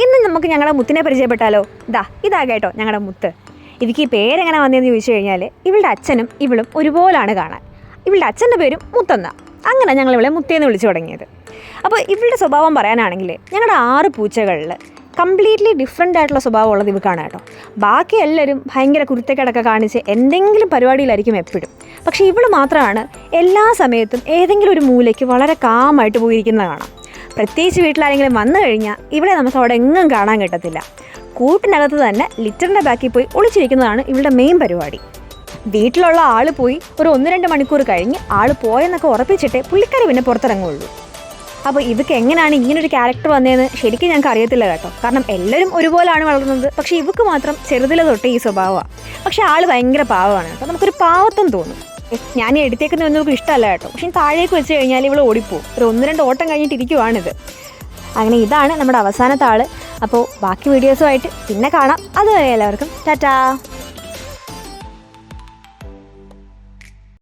ഇന്ന് നമുക്ക് ഞങ്ങളുടെ മുത്തിനെ പരിചയപ്പെട്ടാലോ? ഇതാ കേട്ടോ ഞങ്ങളുടെ മുത്ത്. ഇതിക്ക് ഈ പേരെങ്ങനെ വന്നതെന്ന് ചോദിച്ചു കഴിഞ്ഞാൽ ഇവളുടെ അച്ഛനും ഇവളും ഒരുപോലാണ് കാണാൻ. ഇവളുടെ അച്ഛൻ്റെ പേരും മുത്തെന്ന. അങ്ങനെ ഞങ്ങൾ ഇവളെ മുത്തേന്ന് വിളിച്ചു തുടങ്ങിയത്. അപ്പോൾ ഇവളുടെ സ്വഭാവം പറയാനാണെങ്കിൽ ഞങ്ങളുടെ 6 പൂച്ചകളിൽ കംപ്ലീറ്റ്ലി ഡിഫറെൻ്റ് ആയിട്ടുള്ള സ്വഭാവം ഉള്ളത് ഇവക്കാണ് കേട്ടോ. ബാക്കി എല്ലാവരും ഭയങ്കര കുരുത്തക്കേടൊക്കെ കാണിച്ച് എന്തെങ്കിലും പരിപാടിയിലായിരിക്കും എപ്പോഴും. പക്ഷേ ഇവൾ മാത്രമാണ് എല്ലാ സമയത്തും ഏതെങ്കിലും ഒരു മൂലയ്ക്ക് വളരെ കാമായിട്ട് പോയിരിക്കുന്നത് കാണാം. പ്രത്യേകിച്ച് വീട്ടിലാരെങ്കിലും വന്നു കഴിഞ്ഞാൽ ഇവിടെ നമുക്ക് അവിടെ എങ്ങും കാണാൻ കിട്ടത്തില്ല. കൂട്ടിനകത്ത് തന്നെ ലിറ്ററിൻ്റെ ബാക്കിൽ പോയി ഒളിച്ചിരിക്കുന്നതാണ് ഇവളുടെ മെയിൻ പരിപാടി. വീട്ടിലുള്ള ആൾ പോയി ഒരു 1-2 മണിക്കൂർ കഴിഞ്ഞ് ആൾ പോയെന്നൊക്കെ ഉറപ്പിച്ചിട്ടേ പുള്ളിക്കാരി പിന്നെ പുറത്തിറങ്ങുള്ളൂ. അപ്പോൾ ഇവക്ക് എങ്ങനെയാണ് ഇങ്ങനൊരു ക്യാരക്ടർ വന്നതെന്ന് ശരിക്കും ഞങ്ങൾക്ക് അറിയത്തില്ല കേട്ടോ. കാരണം എല്ലാവരും ഒരുപോലാണ് വളർന്നത്. പക്ഷേ ഇവക്ക് മാത്രം ചെറുതിലെ തൊട്ടേ ഈ സ്വഭാവമാണ്. പക്ഷേ ആൾ ഭയങ്കര പാവമാണ് കേട്ടോ. നമുക്കൊരു പാവത്വം തോന്നും. ഞാൻ എടുത്തേക്കുന്നതൊന്നും നമുക്ക് ഇഷ്ടമല്ല കേട്ടോ. പക്ഷേ താഴേക്ക് വെച്ച് കഴിഞ്ഞാൽ ഇവൾ ഓടിപ്പോവും. ഒരു 1-2 ഓട്ടം കഴിഞ്ഞിട്ടിരിക്കുവാണിത്. അങ്ങനെ ഇതാണ് നമ്മുടെ അവസാനത്തെ ആൾ. അപ്പോൾ ബാക്കി വീഡിയോസുമായിട്ട് പിന്നെ കാണാം. അതുവരെ എല്ലാവർക്കും ടാറ്റാ.